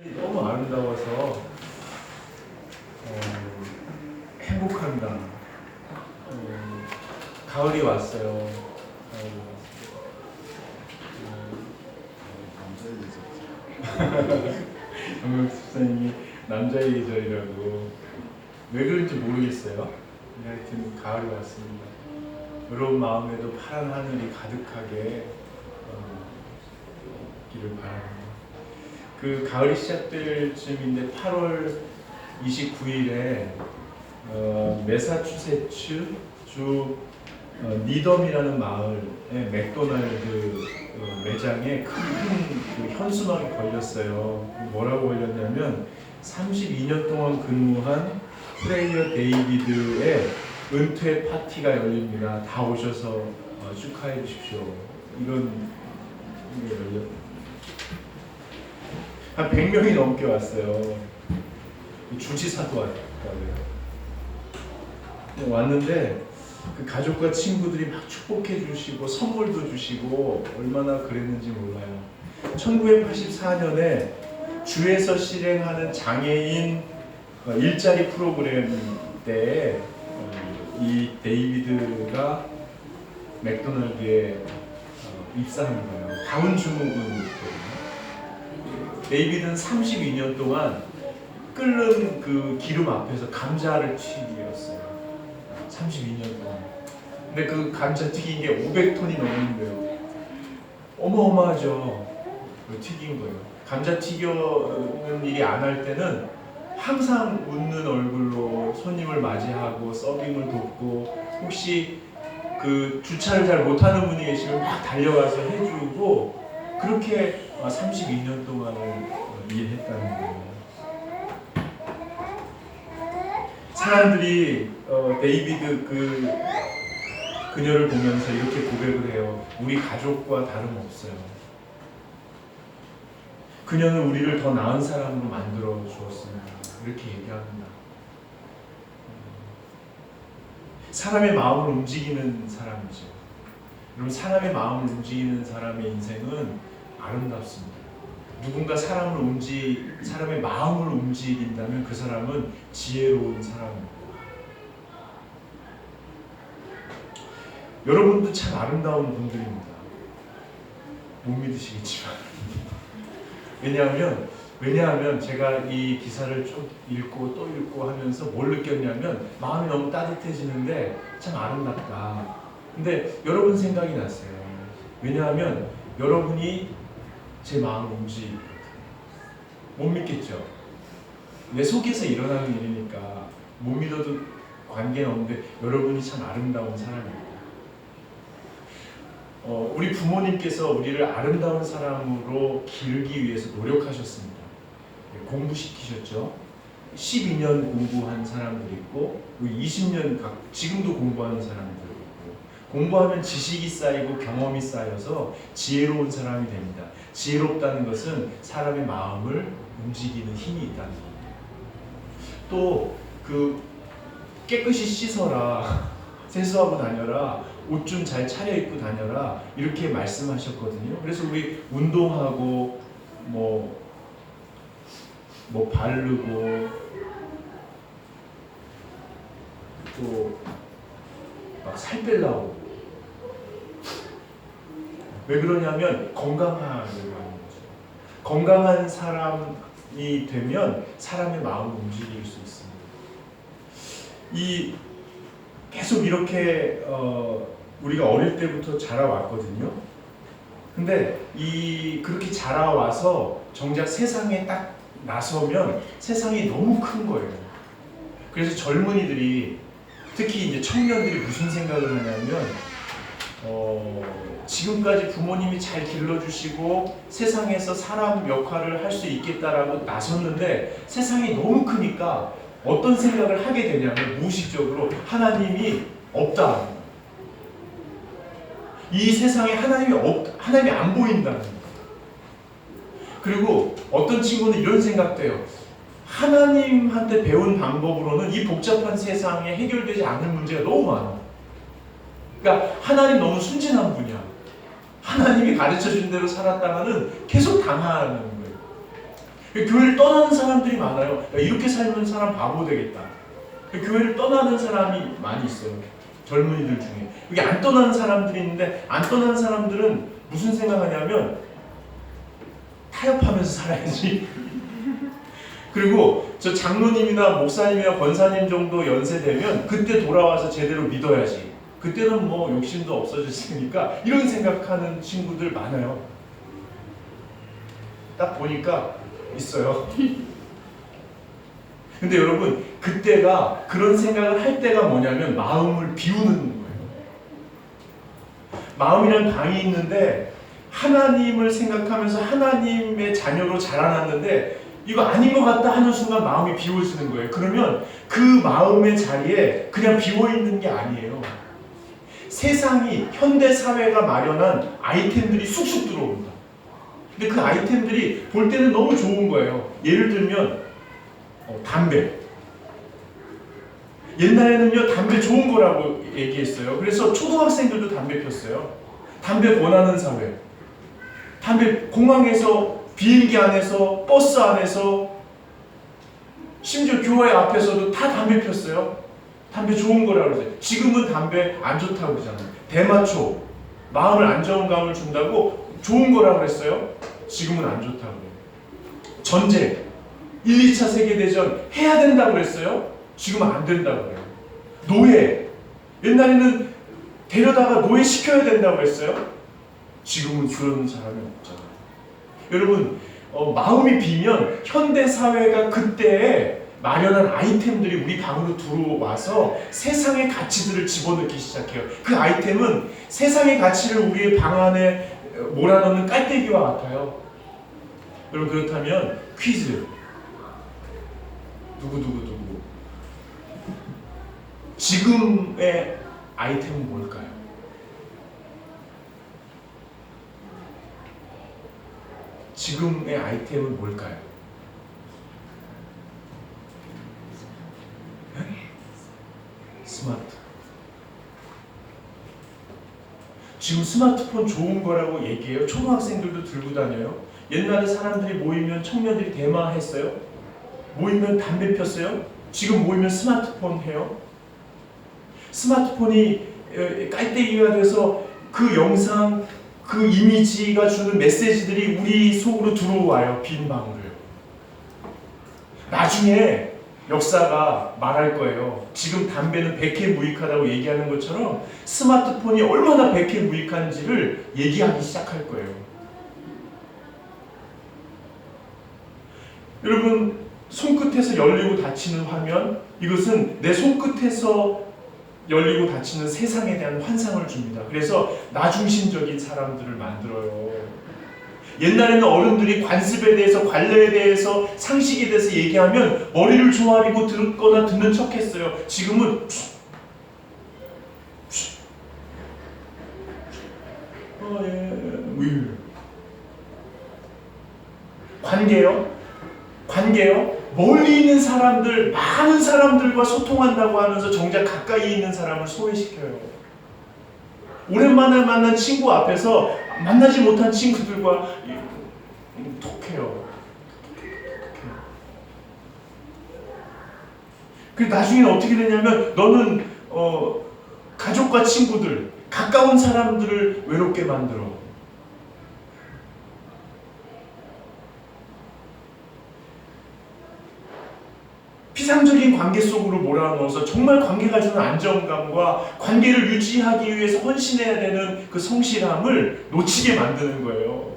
너무 아름다워서 행복합니다. 가을이 왔어요. 정명 집사님이 남자의 계절이라고 왜 그런지 모르겠어요. 하여튼 가을이 왔습니다. 여러분 마음에도 파란 하늘이 가득하게 있기를 바랍니다. 그 가을이 시작될 쯤인데 8월 29일에 매사추세츠 주 니덤이라는 마을의 맥도날드 매장에 큰 그 현수막이 걸렸어요. 뭐라고 걸렸냐면 32년 동안 근무한 프레이어 데이비드의 은퇴 파티가 열립니다. 다 오셔서 축하해 주십시오. 이런 게 열렸. 한 100명이 넘게 왔어요. 주지사도 왔다고요. 왔는데 그 가족과 친구들이 막 축복해 주시고 선물도 주시고 얼마나 그랬는지 몰라요. 1984년에 주에서 실행하는 장애인 일자리 프로그램 때 이 데이비드가 맥도날드에 입사한 거예요. 다운 증후군이거든요. 데이비드는 32년 동안 끓는 그 기름 앞에서 감자를 튀겼어요. 32년 동안. 근데 그 감자 튀긴 게 500톤이 넘는 거예요. 어마어마하죠. 튀긴 거예요. 감자 튀겨는 일이 안 할 때는 항상 웃는 얼굴로 손님을 맞이하고 서빙을 돕고, 혹시 그 주차를 잘 못하는 분이 계시면 막 달려가서 해주고, 그렇게 32년 동안을 일했다는 거예요. 사람들이 데이비드 그녀를 보면서 이렇게 고백을 해요. 우리 가족과 다름없어요. 그녀는 우리를 더 나은 사람으로 만들어 주었습니다. 이렇게 얘기합니다. 사람의 마음을 움직이는 사람이죠. 여러분, 사람의 마음을 움직이는 사람의 인생은 아름답습니다. 누군가 사람의 마음을 움직인다면 그 사람은 지혜로운 사람입니다. 여러분도 참 아름다운 분들입니다. 못 믿으시겠지만. 왜냐하면 제가 이 기사를 쭉 읽고 또 읽고 하면서 뭘 느꼈냐면 마음이 너무 따뜻해지는데 참 아름답다. 근데 여러분 생각이 났어요. 왜냐하면 여러분이 제 마음을 움직이거든요. 못 믿겠죠? 내 속에서 일어나는 일이니까 못 믿어도 관계는 없는데 여러분이 참 아름다운 사람입니다. 우리 부모님께서 우리를 아름다운 사람으로 기르기 위해서 노력하셨습니다. 공부시키셨죠. 12년 공부한 사람들이 있고 20년 지금도 공부하는 사람들이 있고, 공부하면 지식이 쌓이고 경험이 쌓여서 지혜로운 사람이 됩니다. 지혜롭다는 것은 사람의 마음을 움직이는 힘이 있다는 겁니다. 또 깨끗이 씻어라, 세수하고 다녀라, 옷 좀 잘 차려입고 다녀라, 이렇게 말씀하셨거든요. 그래서 우리 운동하고 뭐 바르고 또 막 살 빼려고. 왜 그러냐면 건강하려고 하는 거죠. 건강한 사람이 되면 사람의 마음을 움직일 수 있습니다. 계속 이렇게 우리가 어릴 때부터 자라왔거든요. 근데 그렇게 자라와서 정작 세상에 딱 나서면 세상이 너무 큰 거예요. 그래서 젊은이들이, 특히 이제 청년들이 무슨 생각을 하냐면 지금까지 부모님이 잘 길러주시고 세상에서 사람 역할을 할 수 있겠다라고 나섰는데 세상이 너무 크니까 어떤 생각을 하게 되냐면 무의식적으로 하나님이 없다. 이 세상에 하나님이 안 보인다는 거예요. 그리고 어떤 친구는 이런 생각도 해요. 하나님한테 배운 방법으로는 이 복잡한 세상에 해결되지 않는 문제가 너무 많아. 그러니까 하나님 너무 순진한 분이야. 하나님이 가르쳐준 대로 살았다가는 계속 당하는 거예요. 교회를 떠나는 사람들이 많아요. 야, 이렇게 살면 사람 바보 되겠다. 교회를 떠나는 사람이 많이 있어요. 젊은이들 중에. 여기 안 떠나는 사람들이 있는데, 안 떠나는 사람들은 무슨 생각하냐면 타협하면서 살아야지. 그리고 저 장로님이나 목사님이나 권사님 정도 연세 되면 그때 돌아와서 제대로 믿어야지. 그때는 뭐 욕심도 없어졌으니까, 이런 생각하는 친구들 많아요. 딱 보니까 있어요. 근데 여러분, 그때가, 그런 생각을 할 때가 뭐냐면 마음을 비우는 거예요. 마음이란 방이 있는데 하나님을 생각하면서 하나님의 자녀로 자라났는데 이거 아닌 것 같다 하는 순간 마음이 비워지는 거예요. 그러면 그 마음의 자리에 그냥 비워있는 게 아니에요. 세상이, 현대 사회가 마련한 아이템들이 쑥쑥 들어온다. 근데 그 아이템들이 볼 때는 너무 좋은 거예요. 예를 들면 담배. 옛날에는요, 담배 좋은 거라고 얘기했어요. 그래서 초등학생들도 담배 폈어요. 담배 권하는 사회. 담배, 공항에서, 비행기 안에서, 버스 안에서, 심지어 교회 앞에서도 다 담배 폈어요. 담배 좋은 거라고 그러세요. 지금은 담배 안 좋다고 그러잖아요. 대마초, 마음을 안정감을 준다고 좋은 거라고 그랬어요. 지금은 안 좋다고 그래요. 전쟁, 1, 2차 세계대전 해야 된다고 그랬어요. 지금은 안 된다고 그래요. 노예, 옛날에는 데려다가 노예 시켜야 된다고 했어요. 지금은 그런 사람이 없잖아요. 여러분, 마음이 비면 현대사회가 그때에 마련한 아이템들이 우리 방으로 들어와서 세상의 가치들을 집어넣기 시작해요. 그 아이템은 세상의 가치를 우리의 방 안에 몰아넣는 깔때기와 같아요. 여러분, 그렇다면 퀴즈. 누구. 지금의 아이템은 뭘까요? 지금의 아이템은 뭘까요? 스마트. 지금 스마트폰 좋은 거라고 얘기해요. 초등학생들도 들고 다녀요. 옛날에 사람들이 모이면 청년들이 대마했어요. 모이면 담배 폈어요. 지금 모이면 스마트폰 해요. 스마트폰이 깔때기가 돼서 그 영상, 그 이미지가 주는 메시지들이 우리 속으로 들어와요. 빈 방으로요. 나중에 역사가 말할 거예요. 지금 담배는 백해무익하다고 얘기하는 것처럼 스마트폰이 얼마나 백해무익한지를 얘기하기 시작할 거예요. 여러분, 손끝에서 열리고 닫히는 화면, 이것은 내 손끝에서 열리고 닫히는 세상에 대한 환상을 줍니다. 그래서 나중심적인 사람들을 만들어요. 옛날에는 어른들이 관습에 대해서, 관례에 대해서, 상식에 대해서 얘기하면 머리를 조아리고 듣거나 듣는 척 했어요. 지금은 관계요? 멀리 있는 사람들, 많은 사람들과 소통한다고 하면서 정작 가까이 있는 사람을 소외시켜요. 오랜만에 만난 친구 앞에서 만나지 못한 친구들과 톡해요. 그리고 나중에는 어떻게 되냐면 너는 가족과 친구들, 가까운 사람들을 외롭게 만들어. 피상적인 관계 속으로 몰아넣어서 정말 관계가 주는 안정감과 관계를 유지하기 위해서 헌신해야 되는 그 성실함을 놓치게 만드는 거예요.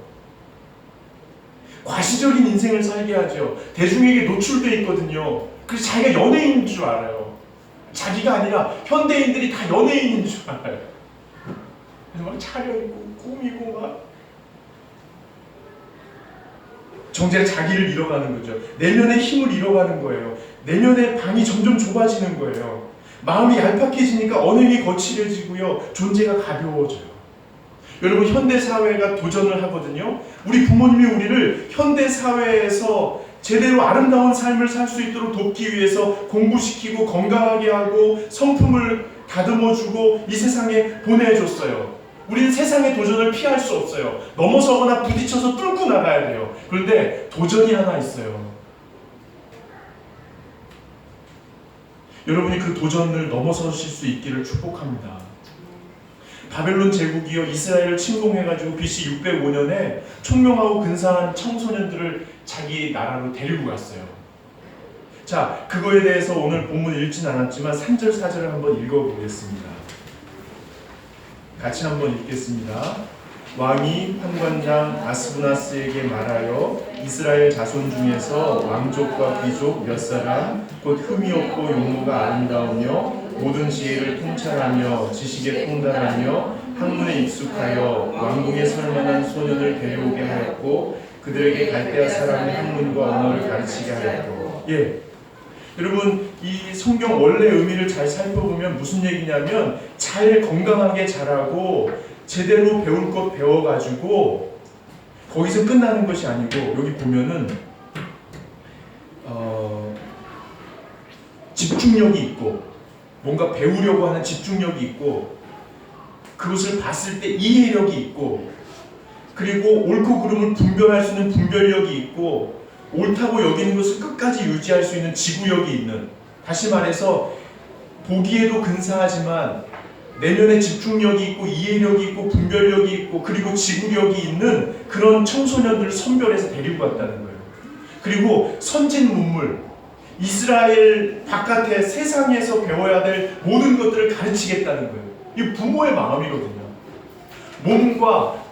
과시적인 인생을 살게 하죠. 대중에게 노출되어 있거든요. 그래서 자기가 연예인인 줄 알아요. 자기가 아니라 현대인들이 다 연예인인 줄 알아요. 그래서 막 차려입고 꾸미고 막 정작 자기를 잃어가는 거죠. 내면의 힘을 잃어가는 거예요. 내면의 방이 점점 좁아지는 거예요. 마음이 얄팍해지니까 언행이 거칠어지고요. 존재가 가벼워져요. 여러분, 현대사회가 도전을 하거든요. 우리 부모님이 우리를 현대사회에서 제대로 아름다운 삶을 살 수 있도록 돕기 위해서 공부시키고 건강하게 하고 성품을 다듬어주고 이 세상에 보내줬어요. 우리는 세상의 도전을 피할 수 없어요. 넘어서거나 부딪혀서 뚫고 나가야 돼요. 그런데 도전이 하나 있어요. 여러분이 그 도전을 넘어서실 수 있기를 축복합니다. 바벨론 제국이요 이스라엘을 침공해가지고 BC 605년에 총명하고 근사한 청소년들을 자기 나라로 데리고 갔어요. 자, 그거에 대해서 오늘 본문 읽진 않았지만 3절 4절을 한번 읽어보겠습니다. 같이 한번 읽겠습니다. 왕이 판관장 아스부나스에게 말하여 이스라엘 자손 중에서 왕족과 귀족 몇 사람 곧 흠이 없고 용모가 아름다우며 모든 지혜를 통찰하며 지식에 통달하며 학문에 익숙하여 왕궁에 설만한 소년을 데려오게 하였고 그들에게 갈대아 사람의 학문과 언어를 가르치게 하였고. 여러분 이 성경 원래 의미를 잘 살펴보면 무슨 얘기냐면 잘 건강하게 자라고 제대로 배울 것 배워가지고 거기서 끝나는 것이 아니고 여기 보면은 집중력이 있고 뭔가 배우려고 하는 집중력이 있고 그것을 봤을 때 이해력이 있고 그리고 옳고 그름을 분별할 수 있는 분별력이 있고 옳다고 여기는 것을 끝까지 유지할 수 있는 지구력이 있는, 다시 말해서 보기에도 근사하지만 내면에 집중력이 있고 이해력이 있고 분별력이 있고 그리고 지구력이 있는 그런 청소년들을 선별해서 데리고 갔다는 거예요. 그리고 선진 문물, 이스라엘 바깥에 세상에서 배워야 될 모든 것들을 가르치겠다는 거예요. 이 부모의 마음이거든요. 몸과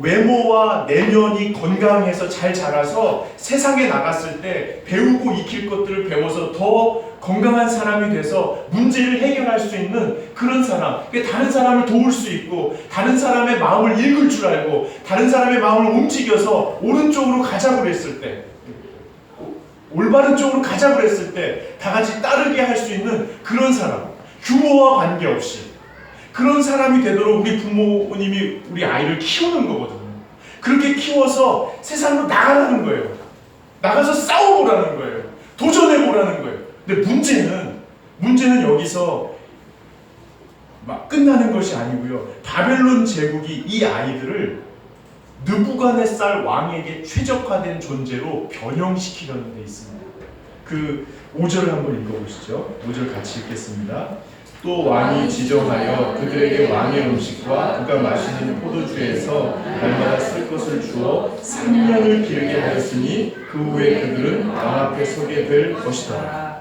외모와 내면이 건강해서 잘 자라서 세상에 나갔을 때 배우고 익힐 것들을 배워서 더 건강한 사람이 돼서 문제를 해결할 수 있는 그런 사람, 다른 사람을 도울 수 있고 다른 사람의 마음을 읽을 줄 알고 다른 사람의 마음을 움직여서 오른쪽으로 가자고 했을 때, 올바른 쪽으로 가자고 했을 때 다 같이 따르게 할 수 있는 그런 사람, 규모와 관계없이 그런 사람이 되도록 우리 부모님이 우리 아이를 키우는 거거든요. 그렇게 키워서 세상으로 나가라는 거예요. 나가서 싸워보라는 거예요. 도전해보라는 거예요. 근데 문제는 여기서 막 끝나는 것이 아니고요. 바벨론 제국이 이 아이들을 느부갓네살 왕에게 최적화된 존재로 변형시키려는 데 있습니다. 그 5절을 한번 읽어보시죠. 5절 같이 읽겠습니다. 또 왕이 지정하여 그들에게 왕의 음식과 그가 마시는 포도주에서 날마다 쓸 것을 주어 3년을 기르게 하였으니 그 후에 그들은 왕 앞에 서게 될 것이다.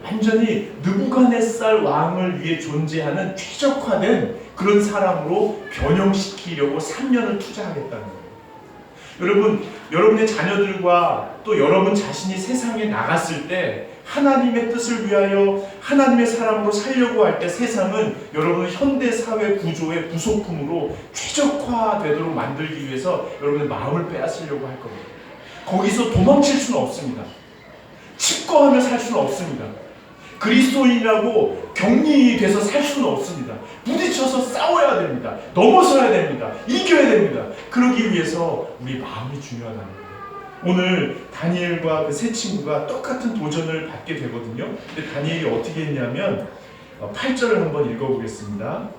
완전히 느부갓네살 왕을 위해 존재하는 최적화된 그런 사람으로 변형시키려고 3년을 투자하겠다는 거예요. 여러분의 자녀들과 또 여러분 자신이 세상에 나갔을 때 하나님의 뜻을 위하여 하나님의 사람으로 살려고 할 때 세상은 여러분의 현대사회 구조의 부속품으로 최적화되도록 만들기 위해서 여러분의 마음을 빼앗으려고 할 겁니다. 거기서 도망칠 수는 없습니다. 칩거하며 살 수는 없습니다. 그리스도인이라고 격리돼서 살 수는 없습니다. 부딪혀서 싸워야 됩니다. 넘어서야 됩니다. 이겨야 됩니다. 그러기 위해서 우리 마음이 중요하다는 거예요. 오늘 다니엘과 그 세 친구가 똑같은 도전을 받게 되거든요. 근데 다니엘이 어떻게 했냐면 8절을 한번 읽어보겠습니다.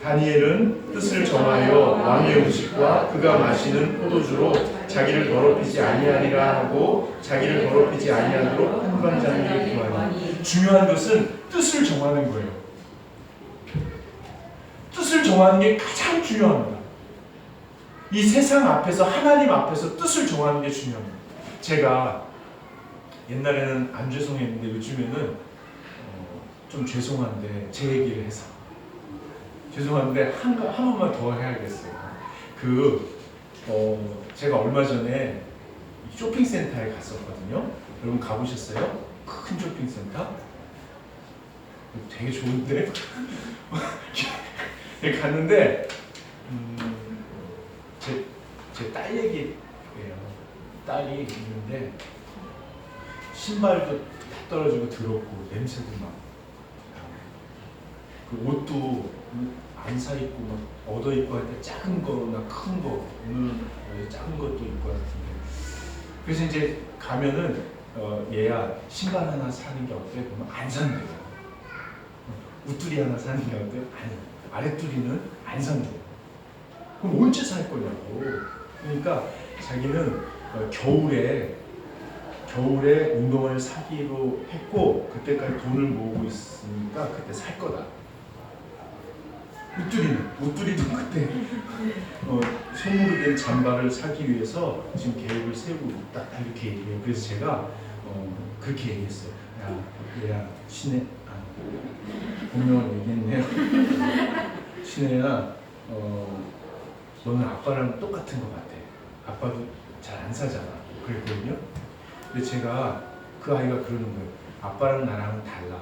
다니엘은 뜻을 정하여 왕의 음식과 그가 마시는 포도주로 자기를 더럽히지 아니하리라 하고 자기를 더럽히지 아니하도록 판관장에게 구하니. 중요한 것은 뜻을 정하는 거예요. 뜻을 정하는 게 가장 중요합니다. 이 세상 앞에서 하나님 앞에서 뜻을 정하는 게 중요합니다. 제가 옛날에는 안 죄송했는데 요즘에는 좀 죄송한데 제 얘기를 해서 죄송한데 한 번만 더 해야겠어요. 제가 얼마 전에 쇼핑센터에 갔었거든요. 여러분 가보셨어요? 큰 쇼핑센터? 되게 좋은데? 갔는데 제 딸 얘기예요. 딸이 있는데 신발도 다 떨어지고 더럽고 냄새도 막 그 옷도 안 사 입고 막 얻어 입고 할 때 작은 거나 큰 거, 오늘 작은 것도 입고 같은데. 그래서 이제 가면은 얘야 신발 하나 사는 게 어때? 그러면 안 산대요. 웃두리 하나 사느냐? 근데 아니, 아랫두리는 안 산대. 그럼 언제 살 거냐고. 그러니까 자기는 겨울에 운동화를 사기로 했고 그때까지 돈을 모으고 있으니까 그때 살 거다. 웃두리도 그때 손으로 된 잠바를 사기 위해서 지금 계획을 세우고 있다 이렇게 얘기해요. 그래서 제가 그렇게 얘기했어요. 얘야 신혜, 본명을 얘기했네요. 신혜야, 너는 아빠랑 똑같은 것 같아. 아빠도 잘 안 사잖아. 그랬거든요. 근데 제가 그 아이가 그러는 거예요. 아빠랑 나랑은 달라.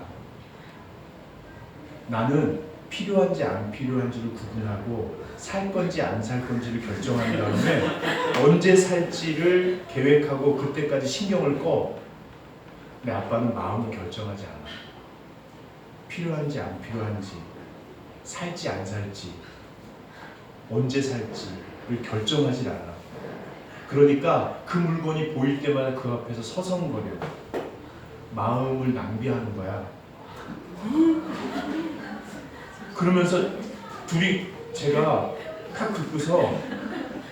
나는 필요한지 안 필요한지를 구분하고 살 건지 안 살 건지를 결정한 다음에 언제 살지를 계획하고 그때까지 신경을 꺼. 근데 아빠는 마음을 결정하지 않아. 필요한지 안 필요한지, 살지 안 살지, 언제 살지를 결정하지 않아. 그러니까 그 물건이 보일 때마다 그 앞에서 서성거려. 마음을 낭비하는 거야. 그러면서 둘이 제가 탁 긋고서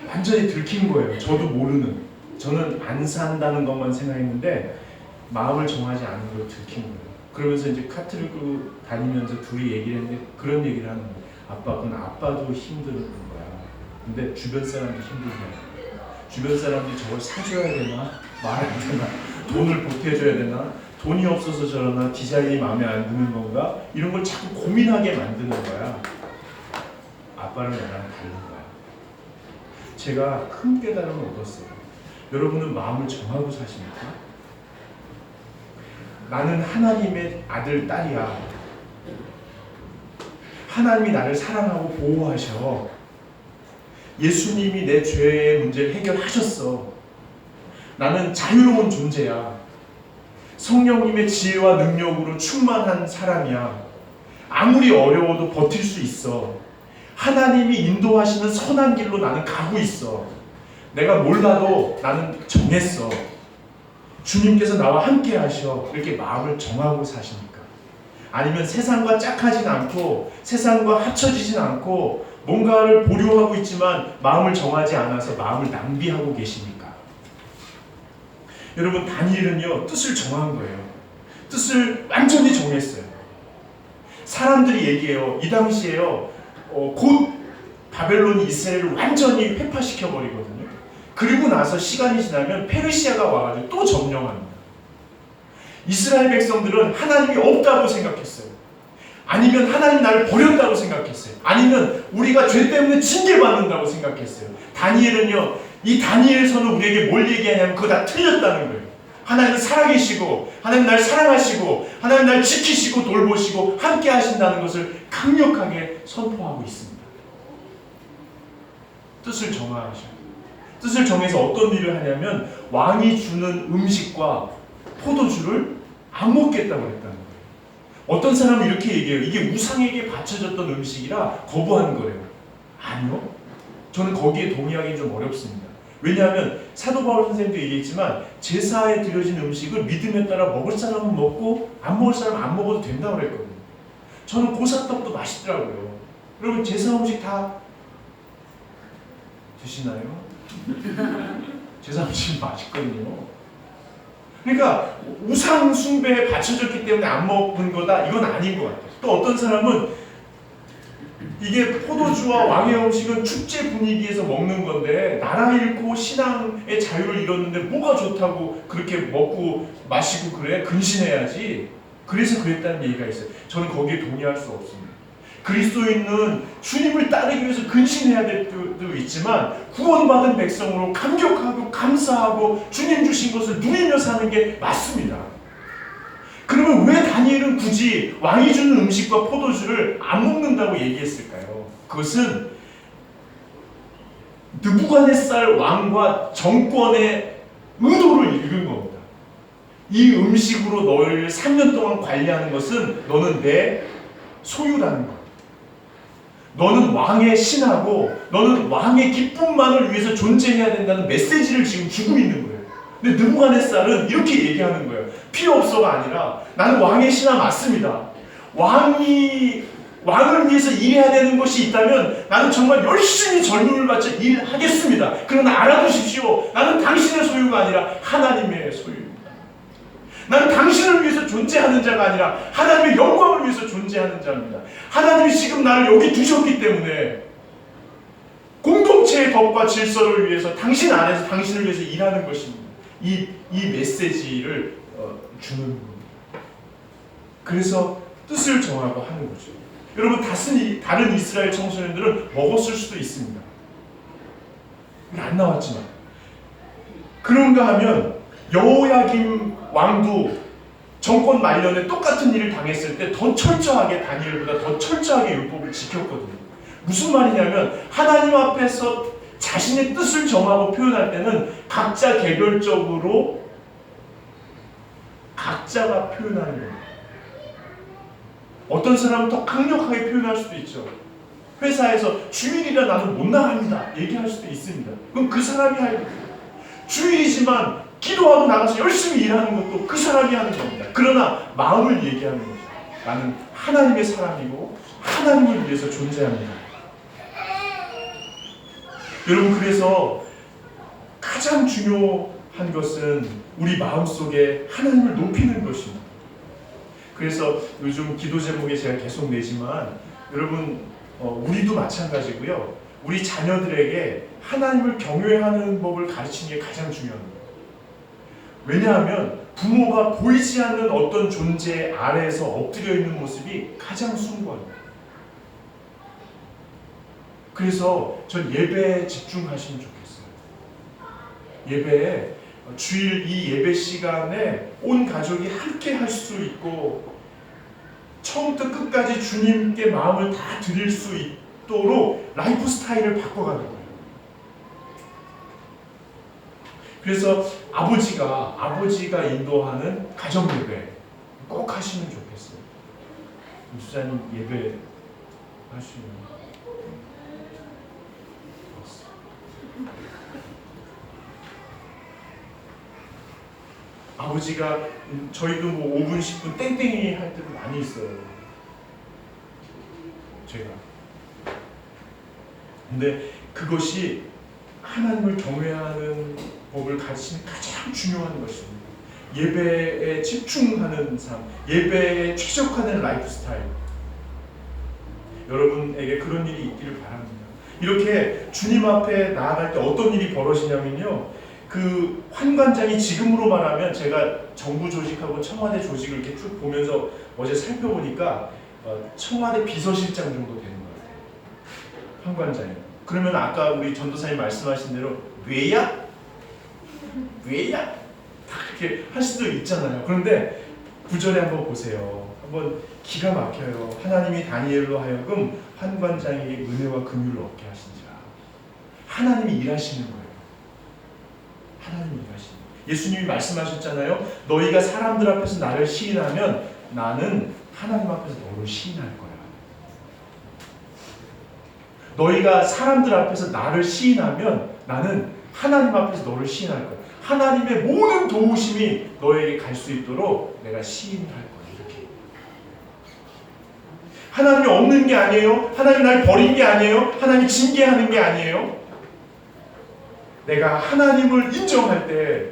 완전히 들킨 거예요. 저도 모르는. 저는 안 산다는 것만 생각했는데 마음을 정하지 않은 걸 들킨 거예요. 그러면서 이제 카트를 끌고 다니면서 둘이 얘기를 했는데 그런 얘기를 하는 거예요. 아빠, 그건 아빠도 힘든 거야. 근데 주변 사람도 힘들잖아. 주변 사람들이 저걸 사줘야 되나? 말 안 되나? 돈을 보태줘야 되나? 돈이 없어서 저러나? 디자인이 마음에 안 드는 건가? 이런 걸 자꾸 고민하게 만드는 거야. 아빠랑 나랑 다른 거야. 제가 큰 깨달음을 얻었어요. 여러분은 마음을 정하고 사십니까? 나는 하나님의 아들, 딸이야. 하나님이 나를 사랑하고 보호하셔. 예수님이 내 죄의 문제를 해결하셨어. 나는 자유로운 존재야. 성령님의 지혜와 능력으로 충만한 사람이야. 아무리 어려워도 버틸 수 있어. 하나님이 인도하시는 선한 길로 나는 가고 있어. 내가 몰라도 나는 정했어. 주님께서 나와 함께 하셔. 이렇게 마음을 정하고 사십니까? 아니면 세상과 짝하진 않고 세상과 합쳐지진 않고 뭔가를 보류하고 있지만 마음을 정하지 않아서 마음을 낭비하고 계십니까? 여러분, 다니엘은요 뜻을 정한 거예요. 뜻을 완전히 정했어요. 사람들이 얘기해요. 이 당시에요 곧 바벨론이 이스라엘을 완전히 회파시켜 버리거든요. 그리고 나서 시간이 지나면 페르시아가 와가지고 또 점령합니다. 이스라엘 백성들은 하나님이 없다고 생각했어요. 아니면 하나님 나를 버렸다고 생각했어요. 아니면 우리가 죄 때문에 징계받는다고 생각했어요. 다니엘은요, 이 다니엘서는 우리에게 뭘 얘기하냐면 그거 다 틀렸다는 거예요. 하나님은 살아계시고 하나님 날 사랑하시고 하나님 날 지키시고 돌보시고 함께 하신다는 것을 강력하게 선포하고 있습니다. 뜻을 정하셔요. 뜻을 정해서 어떤 일을 하냐면 왕이 주는 음식과 포도주를 안 먹겠다고 했다는 거예요. 어떤 사람은 이렇게 얘기해요. 이게 우상에게 바쳐졌던 음식이라 거부하는 거래요. 아니요. 저는 거기에 동의하기 좀 어렵습니다. 왜냐하면 사도 바울 선생님도 얘기했지만 제사에 드려진 음식을 믿음에 따라 먹을 사람은 먹고 안 먹을 사람은 안 먹어도 된다고 그랬거든요. 저는 고사떡도 맛있더라고요. 여러분, 제사 음식 다 드시나요? 제사 음식 맛있거든요. 그러니까 우상 숭배에 바쳐졌기 때문에 안 먹은 거다, 이건 아닌 것 같아요. 또 어떤 사람은 이게 포도주와 왕의 음식은 축제 분위기에서 먹는 건데 나라 잃고 신앙의 자유를 잃었는데 뭐가 좋다고 그렇게 먹고 마시고 그래? 근신해야지. 그래서 그랬다는 얘기가 있어요. 저는 거기에 동의할 수 없습니다. 그리스도인은 주님을 따르기 위해서 근신해야 될 때도 있지만 구원받은 백성으로 감격하고 감사하고 주님 주신 것을 누리며 사는 게 맞습니다. 그러면 왜 다니엘은 굳이 왕이 주는 음식과 포도주를 안 먹는다고 얘기했을까요? 그것은 느부갓네살 왕과 정권의 의도를 읽은 겁니다. 이 음식으로 너를 3년 동안 관리하는 것은 너는 내 소유라는 것. 너는 왕의 신하고 너는 왕의 기쁨만을 위해서 존재해야 된다는 메시지를 지금 주고 있는 거예요. 근데 느부갓네살은 이렇게 얘기하는 거예요. 필요 없어가 아니라 나는 왕의 신하 맞습니다. 왕을 위해서 일해야 되는 것이 있다면 나는 정말 열심히 젊음을 바쳐 일하겠습니다. 그러나 알아두십시오. 나는 당신의 소유가 아니라 하나님의 소유입니다. 나는 당신을 위해서 존재하는 자가 아니라 하나님의 영광을 위해서 존재하는 자입니다. 하나님이 지금 나를 여기 두셨기 때문에 공동체의 덕과 질서를 위해서 당신 안에서 당신을 위해서 일하는 것입니다. 이 메시지를 주는 겁니다. 그래서 뜻을 정하고 하는 거죠. 여러분, 다른 이스라엘 청소년들은 먹었을 수도 있습니다. 안 나왔지만. 그런가 하면 여호야김 왕도 정권 말년에 똑같은 일을 당했을 때 더 철저하게, 다니엘보다 더 철저하게 율법을 지켰거든요. 무슨 말이냐면 하나님 앞에서 자신의 뜻을 정하고 표현할 때는 각자 개별적으로 각자가 표현하는 거예요. 어떤 사람은 더 강력하게 표현할 수도 있죠. 회사에서 주일이라 나는 못 나갑니다 얘기할 수도 있습니다. 그럼 그 사람이 할 거예요. 주일이지만 기도하고 나가서 열심히 일하는 것도 그 사람이 하는 겁니다. 그러나 마음을 얘기하는 거죠. 나는 하나님의 사람이고 하나님을 위해서 존재합니다. 여러분, 그래서 가장 중요한 것은 우리 마음속에 하나님을 높이는 것입니다. 그래서 요즘 기도 제목에 제가 계속 내지만 여러분, 우리도 마찬가지고요. 우리 자녀들에게 하나님을 경외하는 법을 가르치는 게 가장 중요합니다. 왜냐하면 부모가 보이지 않는 어떤 존재 아래에서 엎드려 있는 모습이 가장 숭고합니다. 그래서 전 예배에 집중하시면 좋겠어요. 예배에 주일 이 예배 시간에 온 가족이 함께 할 수 있고 처음부터 끝까지 주님께 마음을 다 드릴 수 있도록 라이프 스타일을 바꿔가는 거예요. 그래서 아버지가 인도하는 가정 예배 꼭 하시면 좋겠어요. 목사님 예배 하시면 아버지가 저희도 뭐 5분 10분 땡땡이 할 때도 많이 있어요. 제가. 근데 그것이 하나님을 경외하는 법을 가르치는 가장 중요한 것입니다. 예배에 집중하는 삶, 예배에 최적화된 라이프 스타일. 여러분에게 그런 일이 있기를 바랍니다. 이렇게 주님 앞에 나아갈 때 어떤 일이 벌어지냐면요, 그 환관장이 지금으로 말하면 제가 정부 조직하고 청와대 조직을 이렇게 쭉 보면서 어제 살펴보니까 청와대 비서실장 정도 되는 것 같아요. 환관장이. 그러면 아까 우리 전도사님 말씀하신 대로 왜야? 다 이렇게 할 수도 있잖아요. 그런데 9절에 한번 보세요. 한번 기가 막혀요. 하나님이 다니엘로 하여금 환관장에게 은혜와 긍휼을 얻게 하신지라. 하나님이 일하시는 거예요. 하나님이 일하시는 거예요. 예수님이 말씀하셨잖아요. 너희가 사람들 앞에서 나를 시인하면 나는 하나님 앞에서 너를 시인할 거야. 너희가 사람들 앞에서 나를 시인하면 나는 하나님 앞에서 너를 시인할 거야. 하나님의 모든 도우심이 너에게 갈 수 있도록 내가 시인할 거야. 이렇게. 하나님이 없는 게 아니에요. 하나님이 날 버린 게 아니에요. 하나님이 징계하는 게 아니에요. 내가 하나님을 인정할 때,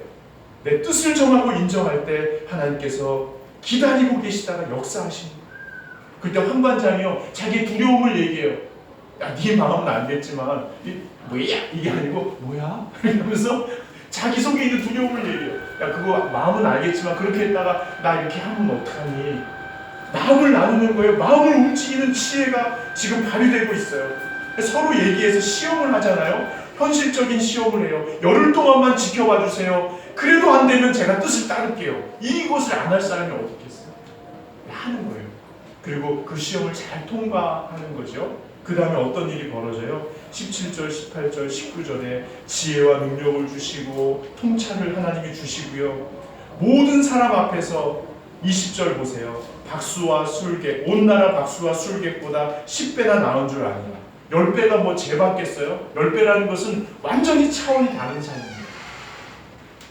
내 뜻을 정하고 인정할 때 하나님께서 기다리고 계시다가 역사하십니다. 그때 환관장이요, 자기의 두려움을 얘기해요. 야, 네 마음은 알겠지만 뭐야? 이게 아니고 뭐야? 이러면서 자기 속에 있는 두려움을 얘기해요. 야, 그거 마음은 알겠지만 그렇게 했다가 나 이렇게 하면 어떡하니? 마음을 나누는 거예요. 마음을 움직이는 지혜가 지금 발휘되고 있어요. 서로 얘기해서 시험을 하잖아요. 현실적인 시험을 해요. 열흘 동안만 지켜봐 주세요. 그래도 안 되면 제가 뜻을 따를게요. 이것을 안 할 사람이 어디 있겠어요? 하는 거예요. 그리고 그 시험을 잘 통과하는 거죠. 그 다음에 어떤 일이 벌어져요? 17절, 18절, 19절에 지혜와 능력을 주시고 통찰을 하나님이 주시고요. 모든 사람 앞에서 20절 보세요. 박수와 술객, 온 나라 박수와 술객보다 10배나 나은 줄 아니라. 10배가 뭐 재받겠어요? 10배라는 것은 완전히 차원이 다른 차이입니다.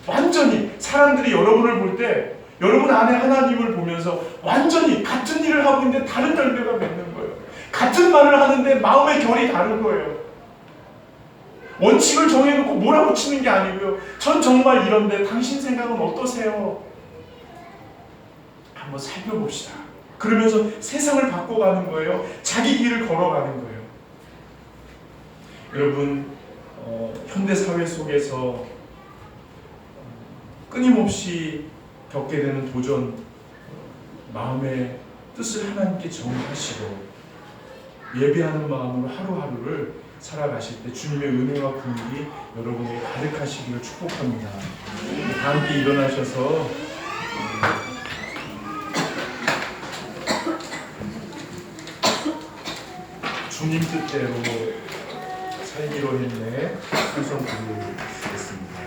완전히 사람들이 여러분을 볼 때 여러분 안에 하나님을 보면서 완전히 같은 일을 하고 있는데 다른 열매가 맺는 거예요. 같은 말을 하는데 마음의 결이 다른 거예요. 원칙을 정해놓고 몰아붙이는 게 아니고요. 전 정말 이런데 당신 생각은 어떠세요? 한번 살펴봅시다. 그러면서 세상을 바꿔가는 거예요. 자기 길을 걸어가는 거예요. 여러분, 현대 사회 속에서 끊임없이 겪게 되는 도전, 마음의 뜻을 하나님께 정하시고 예배하는 마음으로 하루하루를 살아가실 때 주님의 은혜와 긍휼이 여러분에게 가득하시기를 축복합니다. 다 함께 일어나셔서 주님 뜻대로 살기로 했네 찬송 부르겠습니다.